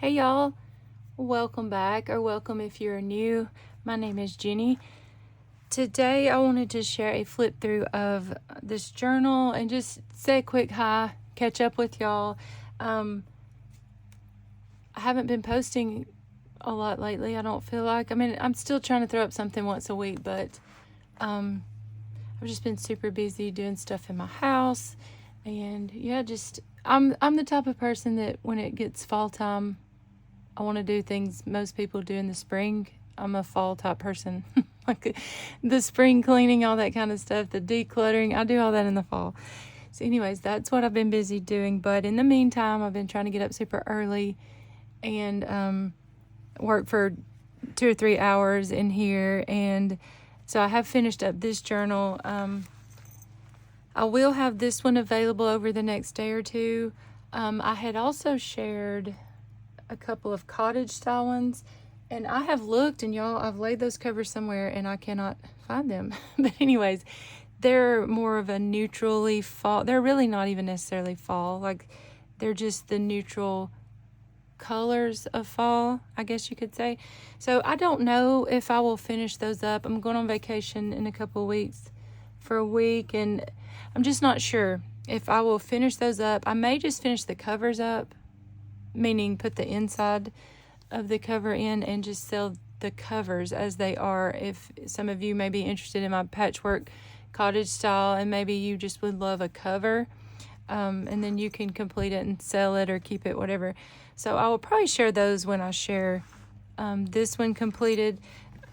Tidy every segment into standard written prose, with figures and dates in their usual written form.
Hey y'all, welcome back, or welcome if you're new. My name is Jenny. Today I wanted to share a flip through of this journal and just say a quick hi, catch up with y'all. I haven't been posting a lot lately, I don't feel like. I'm still trying to throw up something once a week, but I've just been super busy doing stuff in my house. And yeah, I'm the type of person that when it gets fall time, I want to do things most people do in the spring. I'm a fall type person. Like the spring cleaning, all that kind of stuff, the decluttering, I do all that in the fall. So anyways, that's what I've been busy doing. But in the meantime, I've been trying to get up super early and work for 2 or 3 hours in here. And so I have finished up this journal. I will have this one available over the next day or two. I had also shared a couple of cottage style ones, and I have looked, and y'all, I've laid those covers somewhere and I cannot find them. But anyways, they're more of a neutrally fall. They're really not even necessarily fall. Like, they're just the neutral colors of fall, I guess you could say. So I don't know if I will finish those up. I'm going on vacation in a couple of weeks for a week, and I'm just not sure if I will finish those up. I may just finish the covers up, meaning put the inside of the cover in and just sell the covers as they are. If some of you may be interested in my patchwork cottage style and maybe you just would love a cover, and then you can complete it and sell it or keep it, whatever. So I will probably share those when I share this one completed.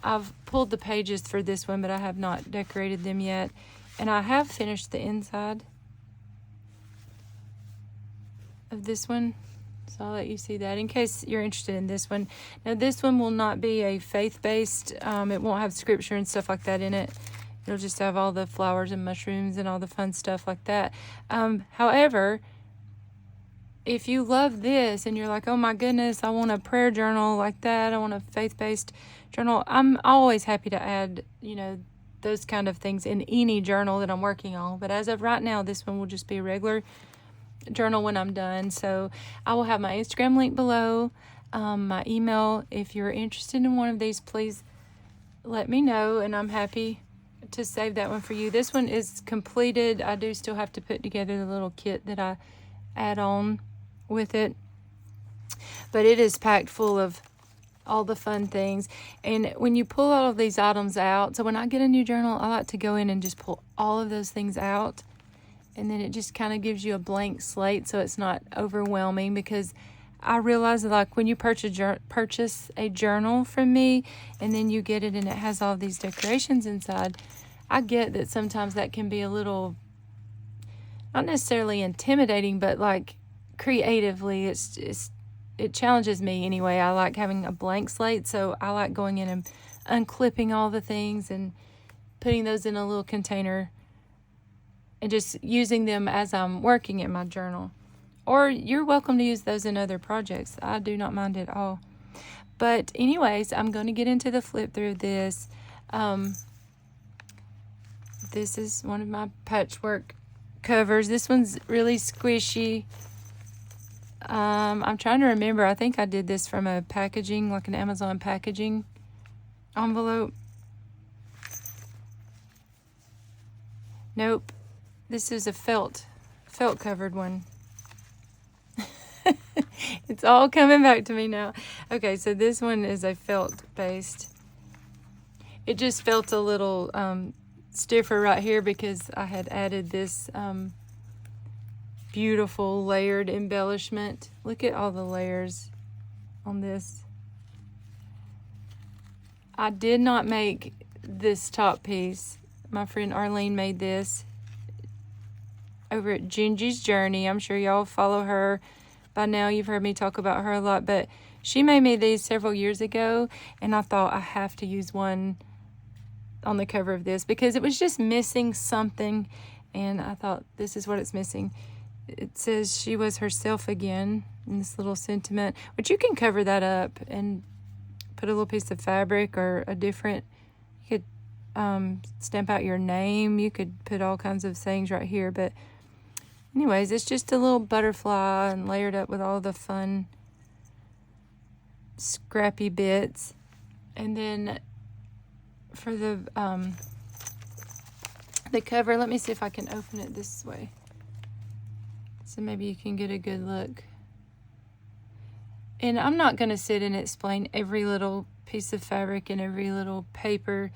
I've pulled the pages for this one, but I have not decorated them yet. And I have finished the inside of this one. So I'll let you see that in case you're interested in this one. Now this one will not be a faith-based, it won't have scripture and stuff like that in it. It'll just have all the flowers and mushrooms and all the fun stuff like that. However, if you love this and you're like, oh my goodness, I want a prayer journal like that, I want a faith-based journal, I'm always happy to add, those kind of things in any journal that I'm working on. But as of right now, this one will just be a regular journal when I'm done. So I will have my Instagram link below, my email. If you're interested in one of these, please let me know, and I'm happy to save that one for you. This one is completed. I do still have to put together the little kit that I add on with it, but it is packed full of all the fun things. And when you pull all of these items out, so when I get a new journal, I like to go in and just pull all of those things out, and then it just kind of gives you a blank slate so it's not overwhelming. Because I realize that, like, when you purchase a journal from me and then you get it and it has all these decorations inside, I get that sometimes that can be a little, not necessarily intimidating, but like creatively it challenges me anyway. I like having a blank slate, so I like going in and unclipping all the things and putting those in a little container and just using them as I'm working in my journal. Or you're welcome to use those in other projects. I do not mind at all. But anyways, I'm going to get into the flip through of this. This is one of my patchwork covers. This one's really squishy. I'm trying to remember. I think I did this from a packaging, like an Amazon packaging envelope. Nope. This is a felt covered one. It's all coming back to me now. Okay, so this one is a felt based. It just felt a little stiffer right here because I had added this beautiful layered embellishment. Look at all the layers on this. I did not make this top piece. My friend Arlene made this over at Gingy's Journey. I'm sure y'all follow her by now. You've heard me talk about her a lot, but she made me these several years ago, and I thought I have to use one on the cover of this because it was just missing something, and I thought this is what it's missing. It says she was herself again in this little sentiment, which you can cover that up and put a little piece of fabric or a different, you could stamp out your name, you could put all kinds of things right here. But anyways, it's just a little butterfly and layered up with all the fun scrappy bits. And then for the cover, let me see if I can open it this way, so maybe you can get a good look. And I'm not going to sit and explain every little piece of fabric and every little paper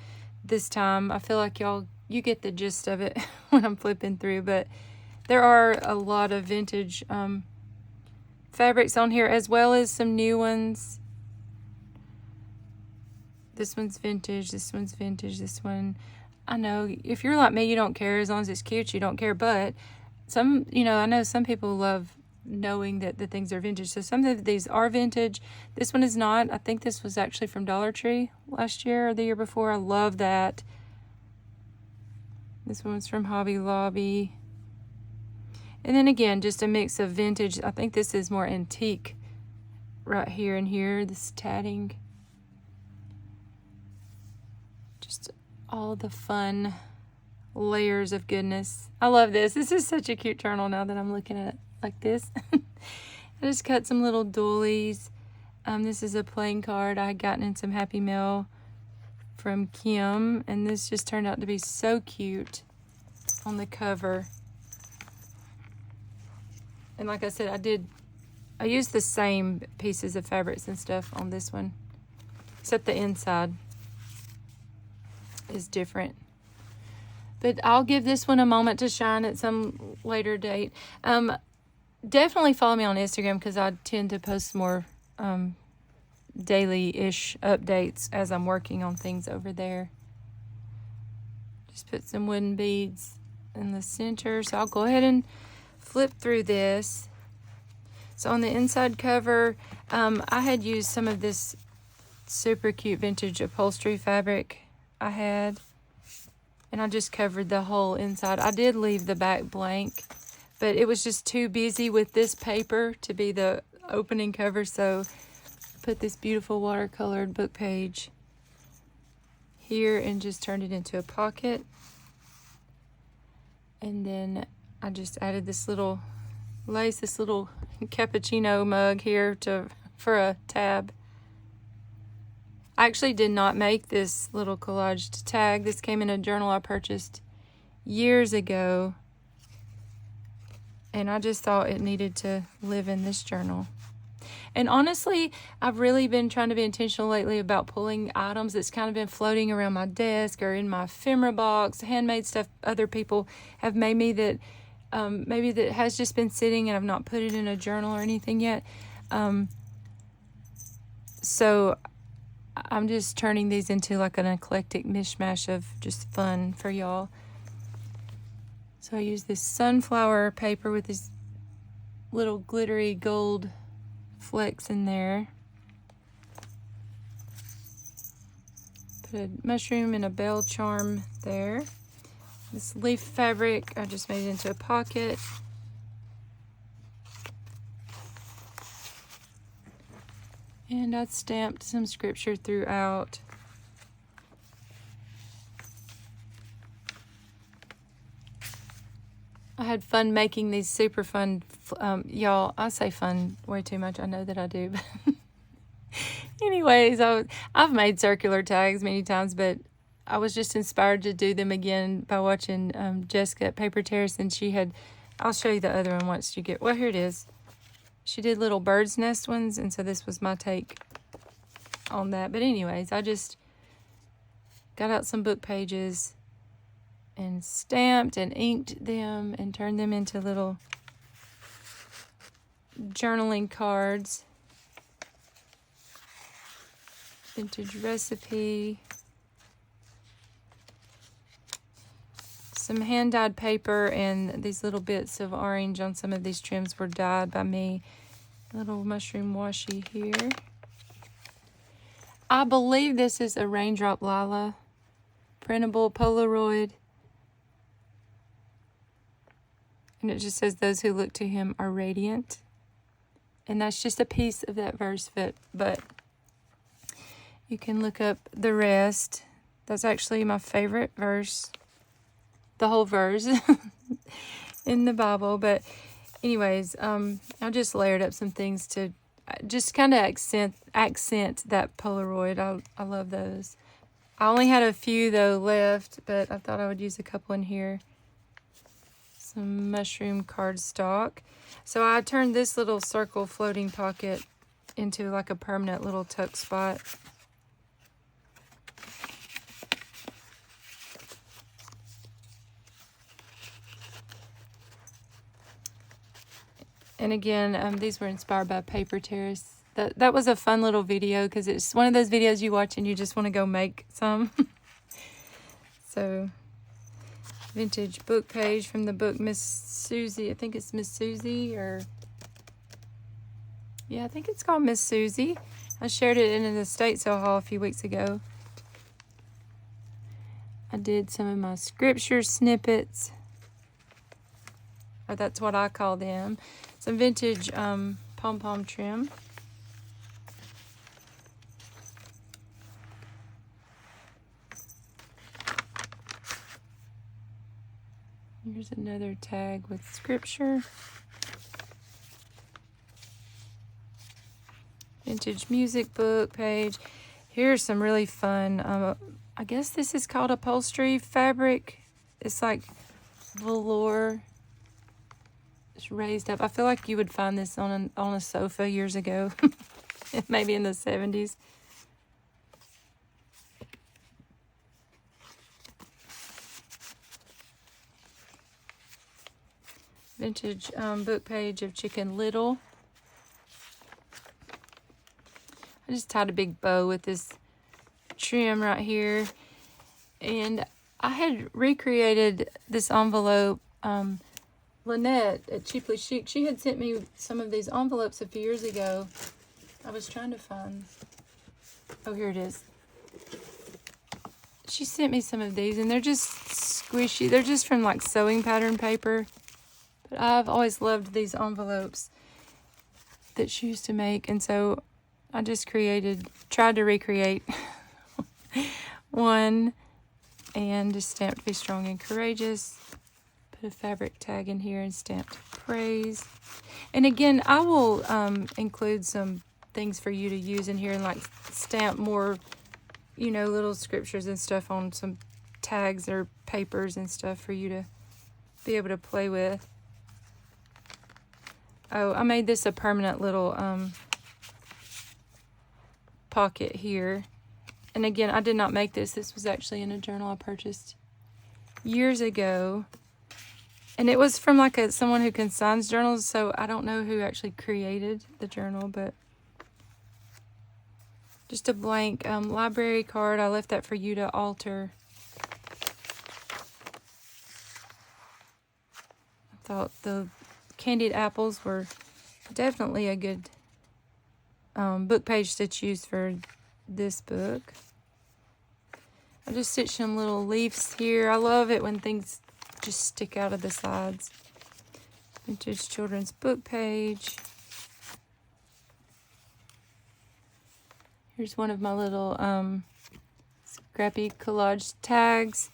this time. I feel like you get the gist of it when I'm flipping through, but there are a lot of vintage fabrics on here, as well as some new ones. This one's vintage, this one's vintage, this one, I know if you're like me, you don't care. As long as it's cute, you don't care. But some, I know some people love knowing that the things are vintage. So some of these are vintage. This one is not. I think this was actually from Dollar Tree last year or the year before. I love that. This one's from Hobby Lobby. And then again, just a mix of vintage. I think this is more antique right here and here, this tatting. Just all the fun layers of goodness. I love this. This is such a cute journal now that I'm looking at it like this. I just cut some little doilies. This is a playing card I had gotten in some Happy Mail from Kim, and this just turned out to be so cute on the cover. And like I said, I used the same pieces of fabrics and stuff on this one, except the inside is different. But I'll give this one a moment to shine at some later date. Definitely follow me on Instagram, because I tend to post more daily-ish updates as I'm working on things over there. Just put some wooden beads in the center. So I'll go ahead and flip through this. So on the inside cover, I had used some of this super cute vintage upholstery fabric I had, and I just covered the whole inside. I did leave the back blank, but it was just too busy with this paper to be the opening cover, so put this beautiful watercolored book page here and just turned it into a pocket. And then I just added this little lace, this little cappuccino mug here for a tab. I actually did not make this little collaged tag. This came in a journal I purchased years ago, and I just thought it needed to live in this journal. And honestly, I've really been trying to be intentional lately about pulling items that's kind of been floating around my desk or in my ephemera box, handmade stuff other people have made me that maybe that has just been sitting and I've not put it in a journal or anything yet. So I'm just turning these into like an eclectic mishmash of just fun for y'all. So I use this sunflower paper with these little glittery gold flecks in there. Put a mushroom and a bell charm there. This leaf fabric, I just made it into a pocket. And I stamped some scripture throughout. I had fun making these super fun, y'all, I say fun way too much. I know that I do. Anyways, I've made circular tags many times, but I was just inspired to do them again by watching Jessica at Paper Terrace, and she had, I'll show you the other one once you get, well, here it is. She did little bird's nest ones, and so this was my take on that. But anyways, I just got out some book pages and stamped and inked them and turned them into little journaling cards. Vintage recipe. Some hand-dyed paper, and these little bits of orange on some of these trims were dyed by me. Little mushroom washi here. I believe this is a Raindrop Lila printable Polaroid. And it just says, those who look to him are radiant. And that's just a piece of that verse, but you can look up the rest. That's actually my favorite verse. The whole verse in the Bible. But anyways, I just layered up some things to just kind of accent that Polaroid. I love those. I only had a few though left, but I thought I would use a couple in here. Some mushroom cardstock. So I turned this little circle floating pocket into like a permanent little tuck spot. And again, these were inspired by Paper Terrace. That was a fun little video because it's one of those videos you watch and you just want to go make some. So, vintage book page from the book Miss Susie. I think it's Miss Susie, or yeah, I think it's called Miss Susie. I shared it in an estate sale haul a few weeks ago. I did some of my scripture snippets, or that's what I call them. Some vintage pom-pom trim. Here's another tag with scripture. Vintage music book page. Here's some really fun, I guess this is called upholstery fabric. It's like velour. It's raised up. I feel like you would find this on a sofa years ago. Maybe in the 70s. Vintage book page of Chicken Little. I just tied a big bow with this trim right here. And I had recreated this envelope. Lynette at Cheaply Chic, she had sent me some of these envelopes a few years ago. I was trying to find... Oh, here it is. She sent me some of these, and they're just squishy. They're just from, like, sewing pattern paper. But I've always loved these envelopes that she used to make, and so I just tried to recreate one, and just stamped Be Strong and Courageous. Put a fabric tag in here and stamped Praise. And again, I will include some things for you to use in here and like stamp more, you know, little scriptures and stuff on some tags or papers and stuff for you to be able to play with. Oh, I made this a permanent little pocket here. And again, I did not make this. This was actually in a journal I purchased years ago. And it was from like someone who consigns journals, so I don't know who actually created the journal, but just a blank library card. I left that for you to alter. I thought the candied apples were definitely a good book page to choose for this book. I just stitched some little leaves here. I love it when things just stick out of the sides. Vintage children's book page. Here's one of my little scrappy collage tags.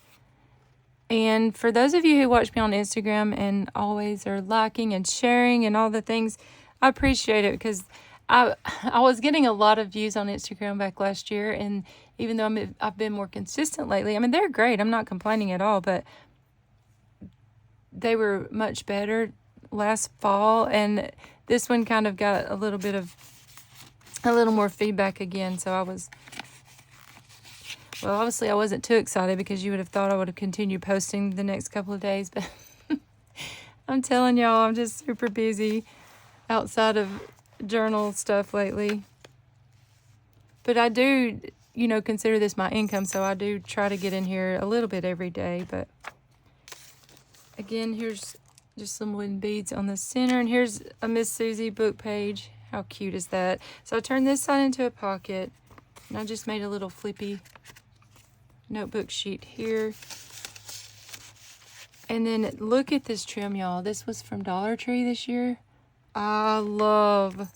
And for those of you who watch me on Instagram and always are liking and sharing and all the things, I appreciate it because I was getting a lot of views on Instagram back last year, and even though I've been more consistent lately, I mean, they're great. I'm not complaining at all, but they were much better last fall, and this one kind of got a little more feedback again. So well, obviously I wasn't too excited because you would have thought I would have continued posting the next couple of days, but I'm telling y'all, I'm just super busy outside of journal stuff lately. But I do, you know, consider this my income, so I do try to get in here a little bit every day. But again, here's just some wooden beads on the center, and here's a Miss Susie book page. How cute is that? So I turned this side into a pocket, and I just made a little flippy notebook sheet here. And then look at this trim, y'all. This was from Dollar Tree this year. I love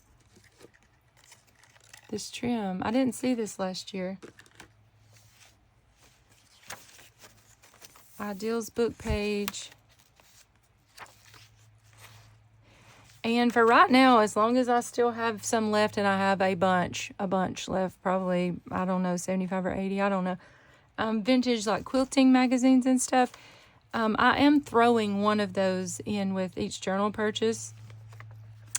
this trim. I didn't see this last year. Ideals book page. And for right now, as long as I still have some left, and I have a bunch left, probably, I don't know, 75 or 80, I don't know, vintage like quilting magazines and stuff. I am throwing one of those in with each journal purchase.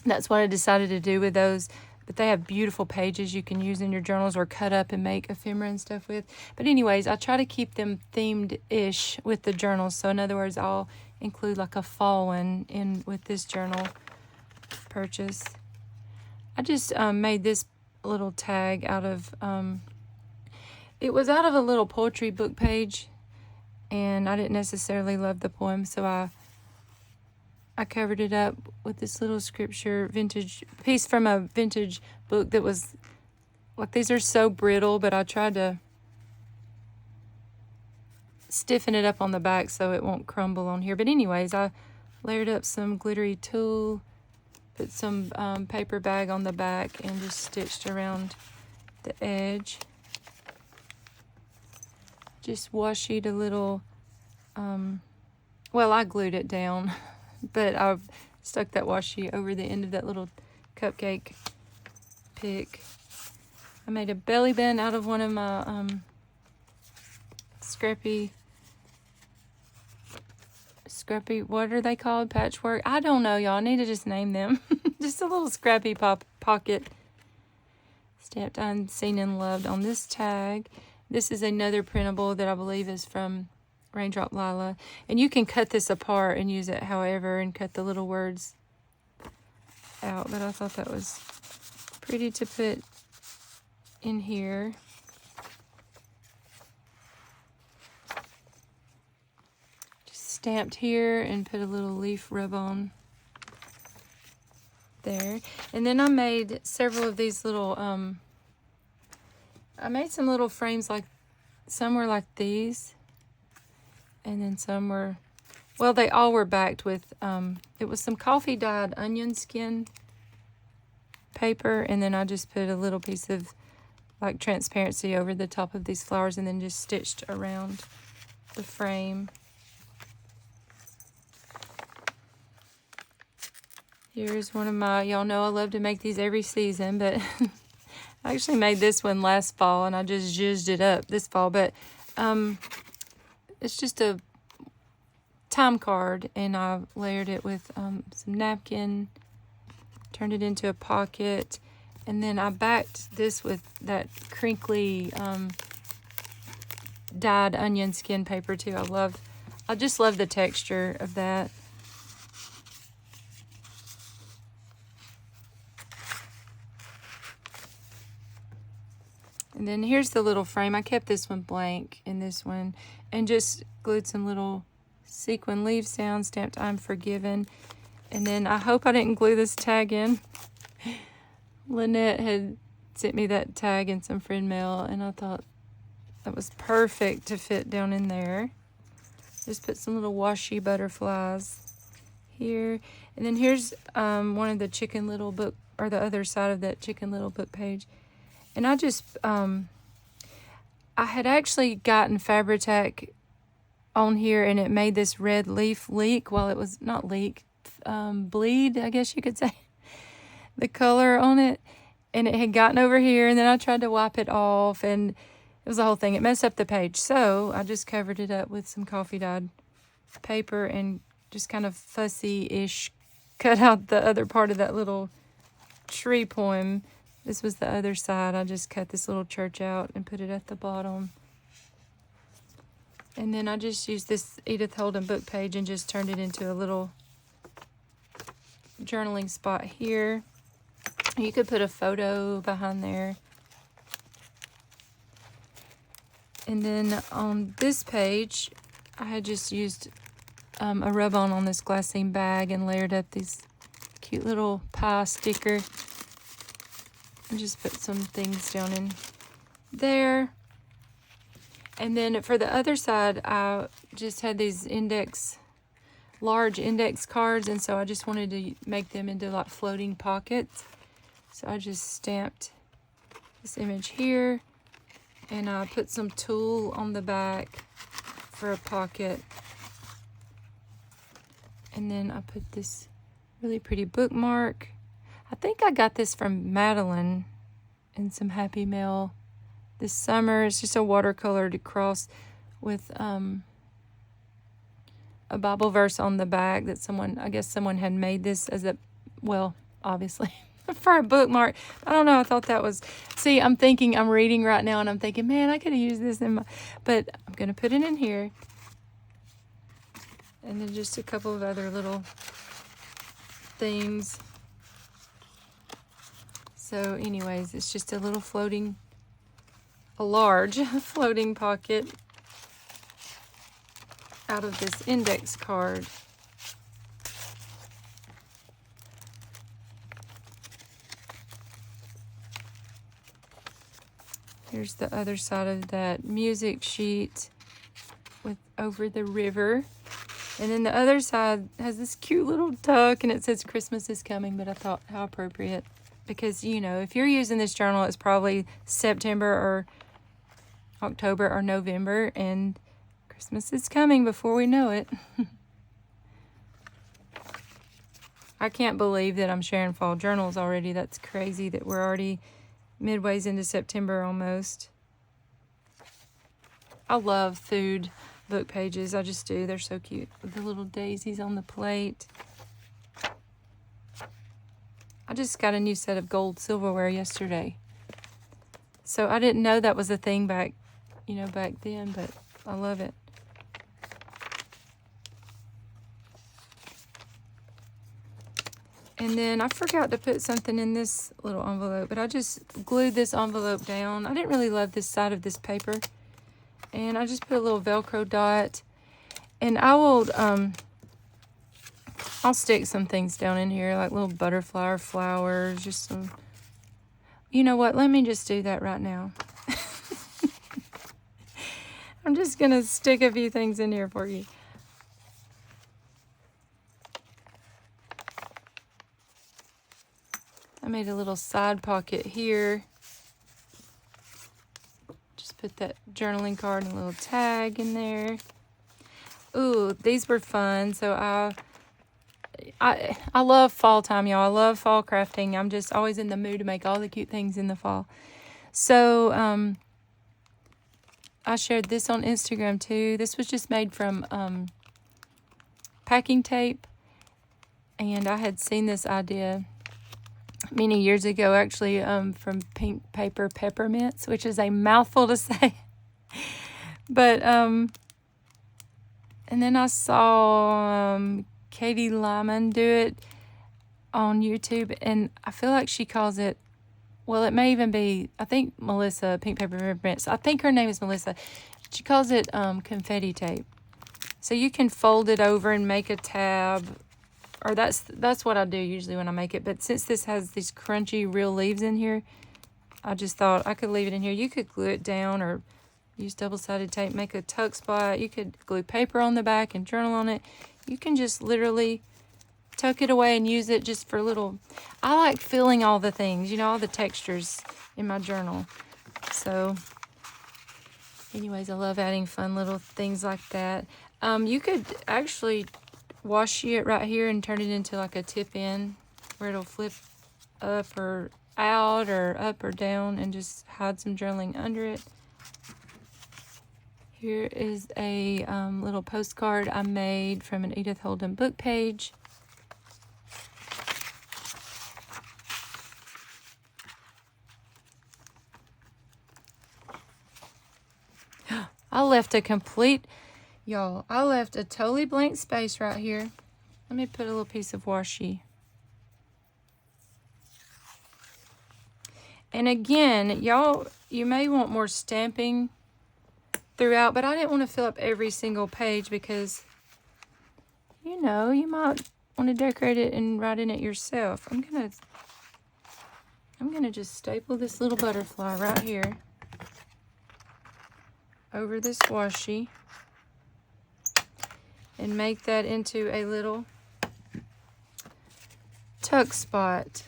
That's what I decided to do with those. But they have beautiful pages you can use in your journals or cut up and make ephemera and stuff with. But anyways, I try to keep them themed-ish with the journals. So in other words, I'll include like a fall one in with this journal purchase. I just made this little tag out of, it was out of a little poetry book page, and I didn't necessarily love the poem, so I covered it up with this little scripture vintage piece from a vintage book that was, like, these are so brittle, but I tried to stiffen it up on the back so it won't crumble on here. But anyways, I layered up some glittery tulle, put some paper bag on the back, and just stitched around the edge. Just washi a little, well, I glued it down, but I stuck that washi over the end of that little cupcake pick. I made a belly band out of one of my scrappy, what are they called? Patchwork? I don't know, y'all. I need to just name them. Just a little scrappy pocket. Stamped Unseen and Loved on this tag. This is another printable that I believe is from Raindrop Lila. And you can cut this apart and use it however and cut the little words out. But I thought that was pretty to put in here. Just stamped here and put a little leaf rub on there. And then I made several of these little, I made some little frames, like some were like these, and then some were, well, they all were backed with, it was some coffee dyed onion skin paper, and then I just put a little piece of like transparency over the top of these flowers and then just stitched around the frame. Here's one of my, y'all know I love to make these every season, but I actually made this one last fall and I just zhuzhed it up this fall, but it's just a time card, and I layered it with some napkin, turned it into a pocket, and then I backed this with that crinkly dyed onion skin paper too. I just love the texture of that. And then here's the little frame. I kept this one blank in this one and just glued some little sequin leaves down, stamped I'm Forgiven. And then I hope I didn't glue this tag in. Lynette had sent me that tag in some friend mail, and I thought that was perfect to fit down in there. Just put some little washi butterflies here. And then here's one of the Chicken Little book, or the other side of that Chicken Little book page. And I just, I had actually gotten Fabri-Tac on here, and it made this red leaf leak while it was, not leak, bleed, I guess you could say, the color on it. And it had gotten over here, and then I tried to wipe it off, and it was the whole thing. It messed up the page. So I just covered it up with some coffee dyed paper and just kind of fussy-ish cut out the other part of that little tree poem. This was the other side. I just cut this little church out and put it at the bottom. And then I just used this Edith Holden book page and just turned it into a little journaling spot here. You could put a photo behind there. And then on this page, I had just used a rub-on on this glassine bag and layered up these cute little pie sticker. And just put some things down in there. And then for the other side, I just had these large index cards, and so I just wanted to make them into like floating pockets. So I just stamped this image here, and I put some tulle on the back for a pocket. And then I put this Really pretty bookmark. I think I got this from Madeline in some Happy Mail this summer. It's just a watercolored cross with a Bible verse on the back that I guess someone had made this as a, well, obviously for a bookmark. I don't know. I thought that was, see, I'm reading right now and I'm thinking, man, I could have used this but I'm going to put it in here. And then just a couple of other little things. So anyways, it's just a large floating pocket out of this index card. Here's the other side of that music sheet with Over the River. And then the other side has this cute little tuck and it says Christmas is coming, but I thought how appropriate. Because, you know, if you're using this journal, it's probably September or October or November, and Christmas is coming before we know it. I can't believe that I'm sharing fall journals already. That's crazy that we're already midways into September almost. I love food book pages. I just do. They're so cute with the little daisies on the plate. I just got a new set of gold silverware yesterday. So I didn't know that was a thing back then, but I love it. And then I forgot to put something in this little envelope, but I just glued this envelope down. I didn't really love this side of this paper. And I just put a little Velcro dot. And I will, I'll stick some things down in here, like little butterfly or flowers, just some, you know what, let me just do that right now. I'm just going to stick a few things in here for you. I made a little side pocket here. Just put that journaling card and a little tag in there. Ooh, these were fun. So I love fall time, y'all. I love fall crafting. I'm just always in the mood to make all the cute things in the fall. So I shared this on Instagram too. This was just made from packing tape. And I had seen this idea many years ago, actually, from Pink Paper Peppermints, which is a mouthful to say. But, and then I saw Katie Lyman do it on YouTube, and I feel like she calls it, well, it may even be, I think Melissa, Pink Paper Peppermints, I think her name is Melissa. She calls it confetti tape. So you can fold it over and make a tab, or that's what I do usually when I make it. But since this has these crunchy real leaves in here, I just thought I could leave it in here. You could glue it down or use double-sided tape, make a tuck spot. You could glue paper on the back and journal on it. You can just literally tuck it away and use it just for little, I like feeling all the things, you know, all the textures in my journal. So anyways, I love adding fun little things like that. You could actually washi it right here and turn it into like a tip in where it'll flip up or out or up or down and just hide some journaling under it. Here is a little postcard I made from an Edith Holden book page. I left a totally blank space right here. Let me put a little piece of washi. And again, y'all, you may want more stamping throughout, but I didn't want to fill up every single page because, you know, you might want to decorate it and write in it yourself. I'm gonna just staple this little butterfly right here over this washi and make that into a little tuck spot.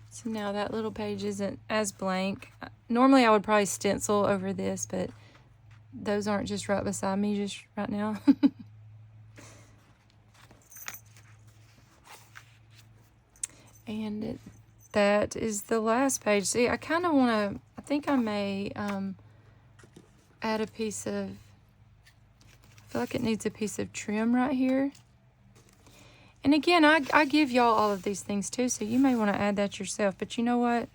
So now that little page isn't as blank. Normally I would probably stencil over this, but those aren't just right beside me just right now. And that is the last page. See, I kind of want to, I think I may add a piece of, I feel like it needs a piece of trim right here. And again, I give y'all all of these things too, so you may want to add that yourself. But you know what?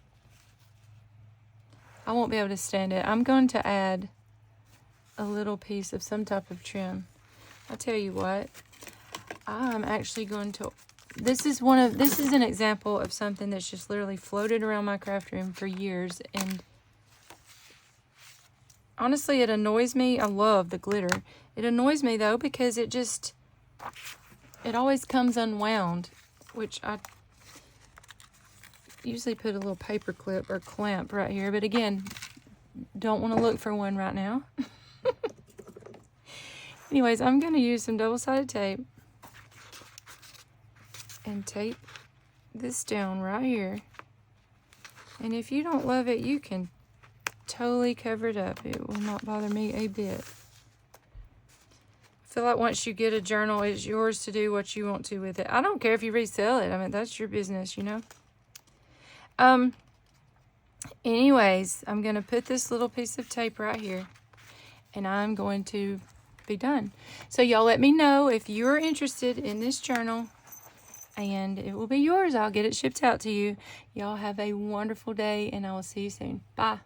I won't be able to stand it. I'm going to add a little piece of some type of trim. I'll tell you what. I'm actually going to, this is an example of something that's just literally floated around my craft room for years. And honestly, it annoys me. I love the glitter. It annoys me though, because it always comes unwound, which I usually put a little paper clip or clamp right here. But again, don't want to look for one right now. Anyways, I'm going to use some double-sided tape and tape this down right here. And if you don't love it, you can totally cover it up. It will not bother me a bit. I feel like once you get a journal, it's yours to do what you want to with it. I don't care if you resell it. I mean, that's your business, you know. Anyways, I'm going to put this little piece of tape right here, and I'm going to be done. So y'all let me know if you're interested in this journal, and it will be yours. I'll get it shipped out to you. Y'all have a wonderful day, and I will see you soon. Bye.